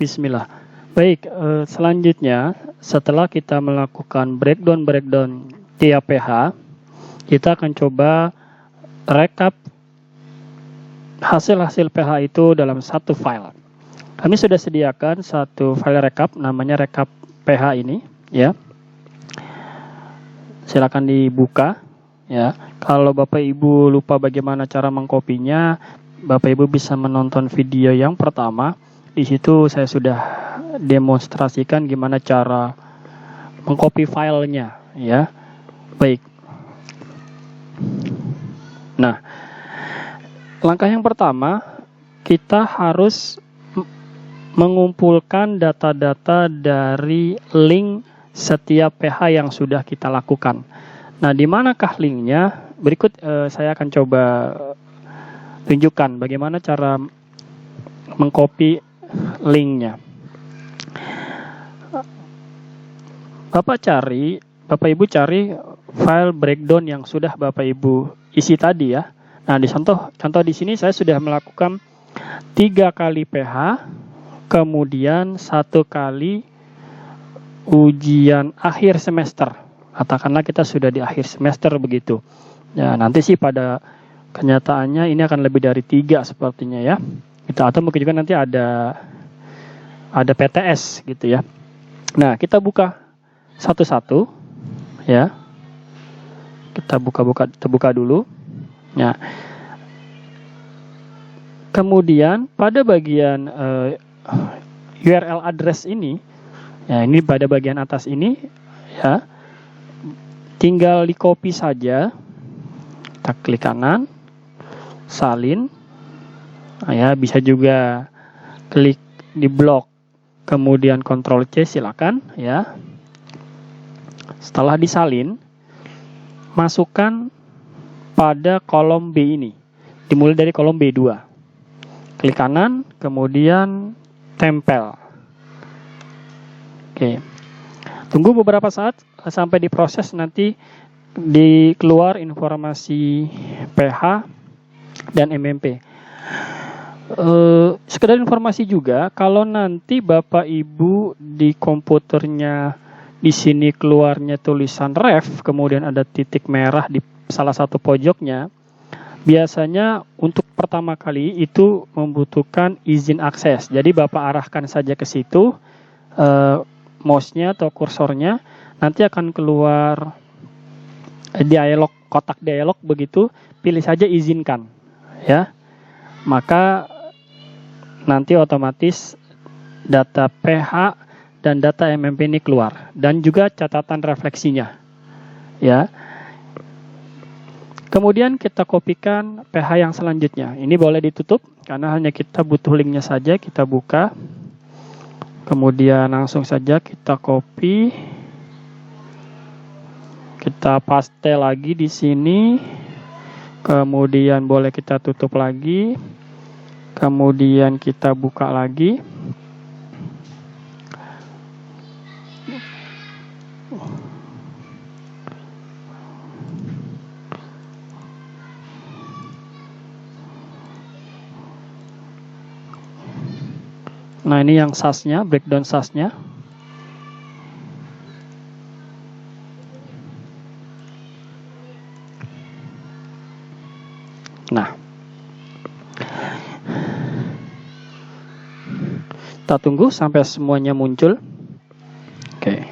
Bismillah. Baik, selanjutnya setelah kita melakukan breakdown tiap PH, kita akan coba rekap hasil-hasil PH itu dalam satu file. Kami sudah sediakan satu file rekap, namanya rekap PH ini, ya. Silakan dibuka, ya. Kalau Bapak Ibu lupa bagaimana cara mengkopinya, Bapak Ibu bisa menonton video yang pertama. Di situ saya sudah demonstrasikan gimana cara mengcopy filenya, ya. Baik. Nah, langkah yang pertama, kita harus mengumpulkan data-data dari link setiap PH yang sudah kita lakukan. Nah, di manakah linknya? Berikut saya akan coba tunjukkan bagaimana cara mengcopy linknya. Bapak Ibu cari file breakdown yang sudah Bapak Ibu isi tadi, ya. Nah, di contoh di sini saya sudah melakukan 3 kali PH, kemudian 1 kali ujian akhir semester. Katakanlah kita sudah di akhir semester begitu. Ya, nanti sih pada kenyataannya ini akan lebih dari 3 sepertinya, ya. Gitu, atau mungkin juga nanti ada PTS gitu, ya. Nah, kita buka satu-satu, ya. Kita buka dulu. Nah, kemudian pada bagian URL address ini, ya, ini pada bagian atas ini, ya, tinggal di copy saja. Kita klik kanan, salin, ya, bisa juga klik di blok, kemudian Ctrl C, silakan, ya. Setelah disalin, masukkan pada kolom B ini, dimulai dari kolom B2. Klik kanan, kemudian tempel. Oke. Tunggu beberapa saat sampai diproses, nanti keluar informasi PH dan MMP. Sekedar informasi juga, kalau nanti Bapak Ibu di komputernya di sini keluarnya tulisan ref, kemudian ada titik merah di salah satu pojoknya, biasanya untuk pertama kali itu membutuhkan izin akses. Jadi Bapak arahkan saja ke situ mouse-nya atau kursornya, nanti akan keluar kotak dialog begitu, pilih saja izinkan, ya. Maka nanti otomatis data PH dan data MMP ini keluar, dan juga catatan refleksinya, ya. Kemudian kita kopikan PH yang selanjutnya. Ini boleh ditutup karena hanya kita butuh linknya saja. Kita buka, kemudian langsung saja kita copy, kita paste lagi di sini, kemudian boleh kita tutup lagi, kemudian kita buka lagi. Nah, ini yang SAS-nya, breakdown SAS-nya. Nah, kita tunggu sampai semuanya muncul. Oke.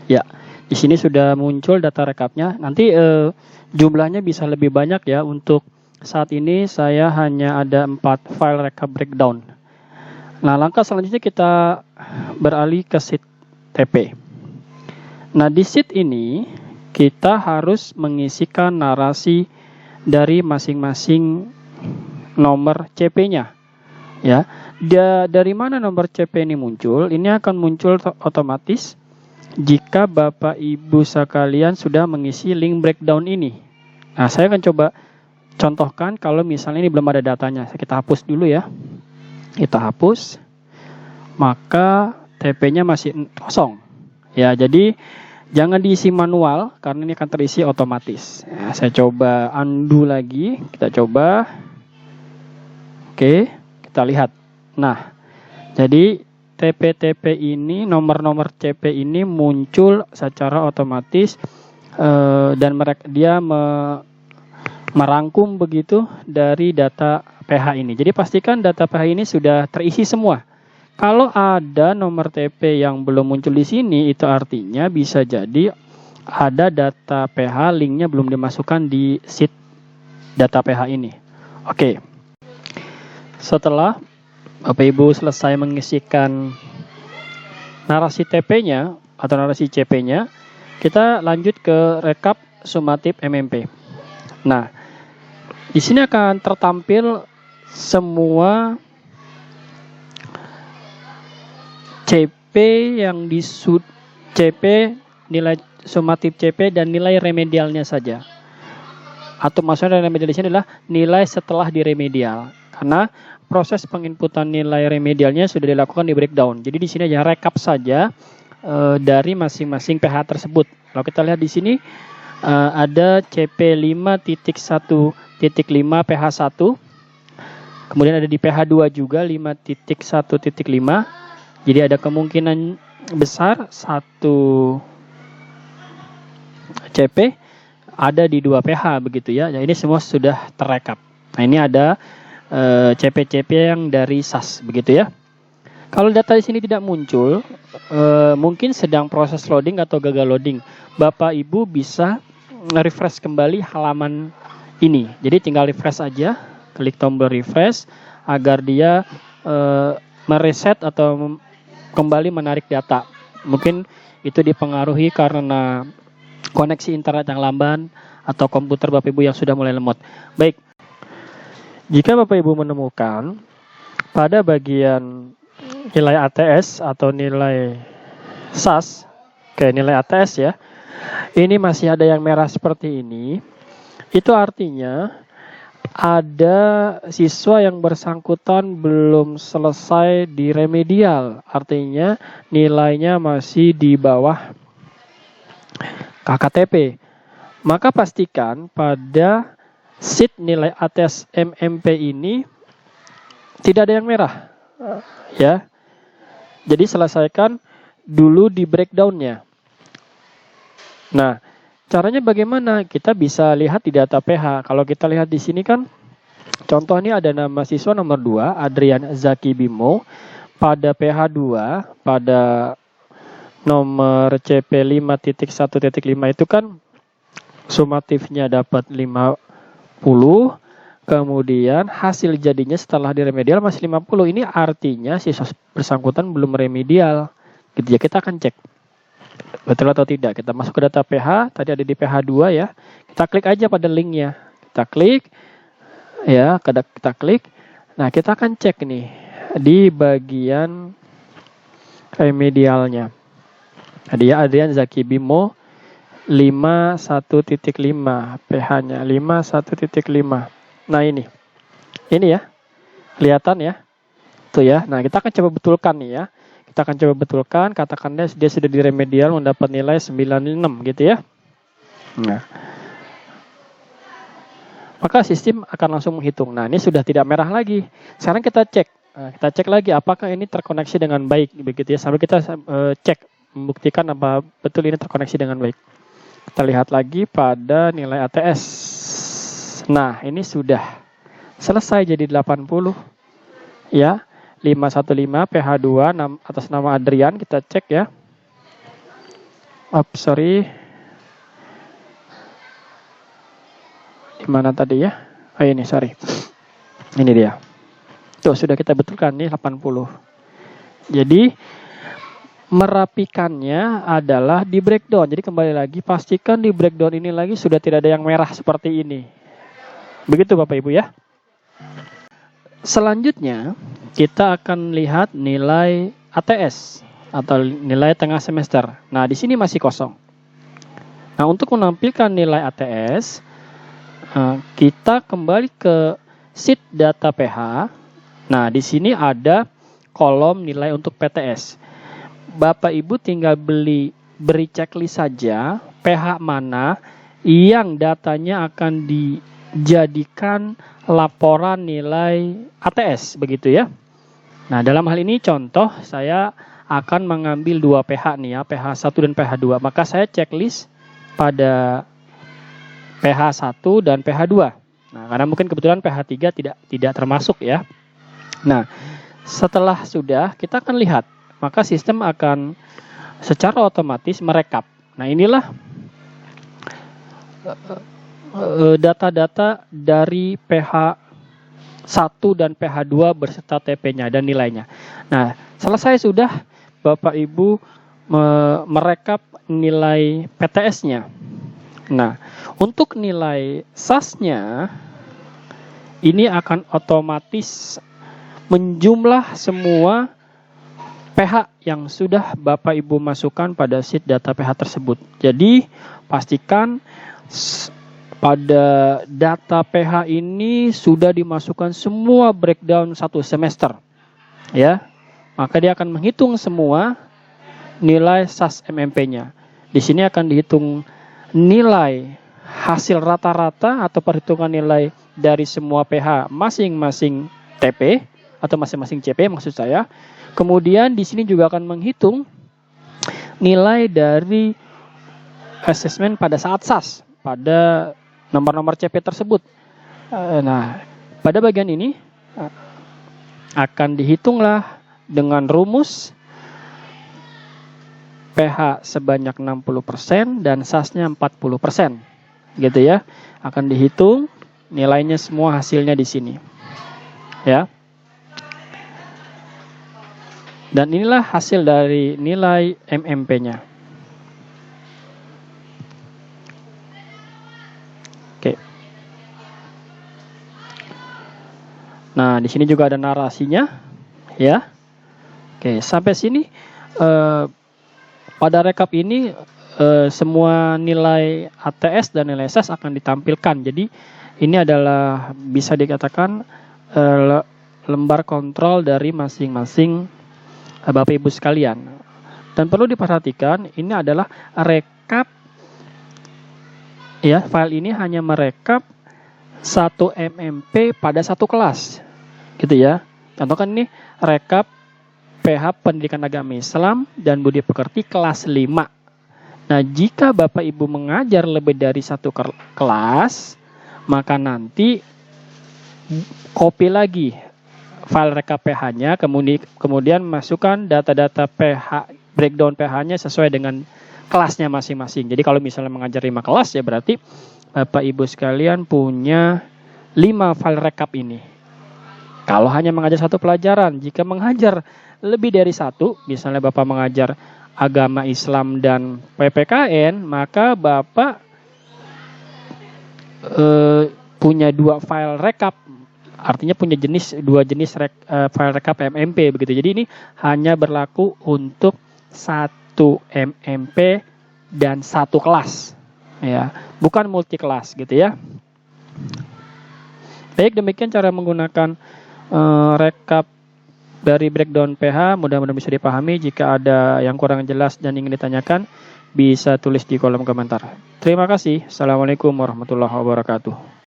Ya, di sini sudah muncul data rekapnya. Nanti jumlahnya bisa lebih banyak, ya. Untuk saat ini saya hanya ada 4 file rekap breakdown. Nah, langkah selanjutnya kita beralih ke sheet TP. Nah, di sheet ini kita harus mengisikan narasi dari masing-masing nomor CP-nya, ya. Dari mana nomor CP ini muncul? Ini akan muncul otomatis jika Bapak Ibu sekalian sudah mengisi link breakdown ini. Nah, saya akan coba contohkan kalau misalnya ini belum ada datanya. Kita hapus dulu, ya. Kita hapus. Maka TP-nya masih kosong. Ya, jadi jangan diisi manual karena ini akan terisi otomatis. Ya, saya coba undo lagi. Kita coba. Oke, kita lihat. Nah, jadi TP-TP ini, nomor-nomor CP ini muncul secara otomatis dan dia merangkum begitu dari data PH ini. Jadi pastikan data PH ini sudah terisi semua. Kalau ada nomor TP yang belum muncul di sini, itu artinya bisa jadi ada data PH linknya belum dimasukkan di sheet data PH ini. Oke. Setelah Bapak Ibu selesai mengisikan narasi TP-nya atau narasi CP-nya, kita lanjut ke rekap sumatif MMP. Nah, di sini akan tertampil semua CP yang CP, nilai sumatif CP dan nilai remedialnya saja. Atau maksudnya remedial di sini adalah nilai setelah diremedial. Karena proses penginputan nilai remedialnya sudah dilakukan di breakdown. Jadi di sini hanya rekap saja dari masing-masing PH tersebut. Kalau kita lihat di sini ada CP 5.1.5 PH 1. Kemudian ada di PH 2 juga 5.1.5. Jadi ada kemungkinan besar satu CP ada di 2 PH begitu ya. Ini semua sudah terekap. Nah, ini ada CP-CP yang dari SAS begitu ya. Kalau data di sini tidak muncul, mungkin sedang proses loading atau gagal loading. Bapak Ibu bisa refresh kembali halaman ini. Jadi tinggal refresh aja, klik tombol refresh agar dia mereset atau kembali menarik data. Mungkin itu dipengaruhi karena koneksi internet yang lamban atau komputer Bapak Ibu yang sudah mulai lemot. Baik. Jika Bapak Ibu menemukan pada bagian nilai ATS atau nilai SAS, nilai ATS ya, ini masih ada yang merah seperti ini, itu artinya ada siswa yang bersangkutan belum selesai di remedial, artinya nilainya masih di bawah KKTP. Maka pastikan pada sheet nilai ATS MMP ini tidak ada yang merah, ya. Jadi selesaikan dulu di breakdownnya. Nah, caranya bagaimana? Kita bisa lihat di data PH. Kalau kita lihat di sini kan, contoh ini ada nama siswa nomor 2, Adrian Zaki Bimo, pada PH 2, pada nomor CP 5.1.5 itu kan sumatifnya dapat 50, kemudian hasil jadinya setelah diremedial masih 50. Ini artinya siswa bersangkutan belum remedial. Gitu ya, kita akan cek betul atau tidak. Kita masuk ke data PH, tadi ada di PH 2 ya. Kita klik aja pada linknya. Kita klik ya, kita klik. Nah, kita akan cek nih di bagian remedialnya. Tadi ya, Adrian Zaki Bimo 51.5, PH-nya 51.5. Nah, ini ya, kelihatan ya, tuh ya. Nah, kita akan coba betulkan nih ya. Kita akan coba betulkan, katakan dia sudah di remedial mendapat nilai 96 gitu ya. Nah, maka sistem akan langsung menghitung. Nah, ini sudah tidak merah lagi. Sekarang kita cek. Nah, kita cek lagi apakah ini terkoneksi dengan baik begitu ya. Sampai kita cek, membuktikan apa betul ini terkoneksi dengan baik. Kita lihat lagi pada nilai ATS. Nah, ini sudah selesai jadi 80. Ya, 515 PH2 atas nama Adrian, kita cek ya. Sorry. Di mana tadi ya? Oh, ini, sorry. Ini dia. Tuh, sudah kita betulkan nih 80. Jadi merapikannya adalah di breakdown. Jadi kembali lagi, pastikan di breakdown ini lagi sudah tidak ada yang merah seperti ini. Begitu Bapak Ibu ya. Selanjutnya kita akan lihat nilai ATS atau nilai tengah semester. Nah, di sini masih kosong. Nah, untuk menampilkan nilai ATS, kita kembali ke sheet data PH. Nah, di sini ada kolom nilai untuk PTS. Bapak Ibu tinggal beri checklist saja PH mana yang datanya akan jadikan laporan nilai ATS begitu ya. Nah, dalam hal ini contoh saya akan mengambil 2 pH nih ya, pH 1 dan pH 2. Maka saya checklist pada pH 1 dan pH 2. Nah, karena mungkin kebetulan pH 3 tidak termasuk ya. Nah, setelah sudah kita akan lihat, maka sistem akan secara otomatis merekap. Nah, inilah data-data dari pH 1 dan pH 2 berserta TP-nya dan nilainya. Nah, selesai sudah Bapak Ibu merekap nilai PTS-nya. Nah, untuk nilai SAS-nya ini akan otomatis menjumlah semua pH yang sudah Bapak Ibu masukkan pada sheet data pH tersebut. Jadi, pastikan pada data pH ini sudah dimasukkan semua breakdown 1 semester. Ya. Maka dia akan menghitung semua nilai SAS MMP-nya. Di sini akan dihitung nilai hasil rata-rata atau perhitungan nilai dari semua pH masing-masing TP atau masing-masing CP maksud saya. Kemudian di sini juga akan menghitung nilai dari asesmen pada saat SAS pada nomor-nomor CP tersebut. Nah, pada bagian ini akan dihitunglah dengan rumus pH sebanyak 60% dan SAS-nya 40%. Gitu ya. Akan dihitung nilainya semua hasilnya di sini. Ya. Dan inilah hasil dari nilai MMP-nya. Oke. Nah, di sini juga ada narasinya, ya. Oke, sampai sini pada rekap ini semua nilai ATS dan nilai SAS akan ditampilkan. Jadi ini adalah bisa dikatakan lembar kontrol dari masing-masing Bapak Ibu sekalian. Dan perlu diperhatikan ini adalah rekap ya, file ini hanya merekap 1 MMP pada 1 kelas. Gitu ya. Contohkan ini rekap PH Pendidikan Agama Islam dan Budi Pekerti kelas 5. Nah, jika Bapak Ibu mengajar lebih dari 1 kelas, maka nanti copy lagi file rekap PH-nya, kemudian masukkan data-data PH, breakdown PH-nya sesuai dengan kelasnya masing-masing. Jadi kalau misalnya mengajar 5 kelas, ya berarti Bapak Ibu sekalian punya 5 file rekap ini. Kalau hanya mengajar 1 pelajaran, jika mengajar lebih dari 1, misalnya Bapak mengajar agama Islam dan PPKN, maka Bapak punya 2 file rekap, artinya punya 2 jenis file rekap MMP begitu. Jadi ini hanya berlaku untuk 1 MMP dan 1 kelas, ya, bukan multi kelas gitu ya. Baik, demikian cara menggunakan rekap dari breakdown PH, mudah-mudahan bisa dipahami. Jika ada yang kurang jelas dan ingin ditanyakan, bisa tulis di kolom komentar. Terima kasih. Assalamualaikum warahmatullahi wabarakatuh.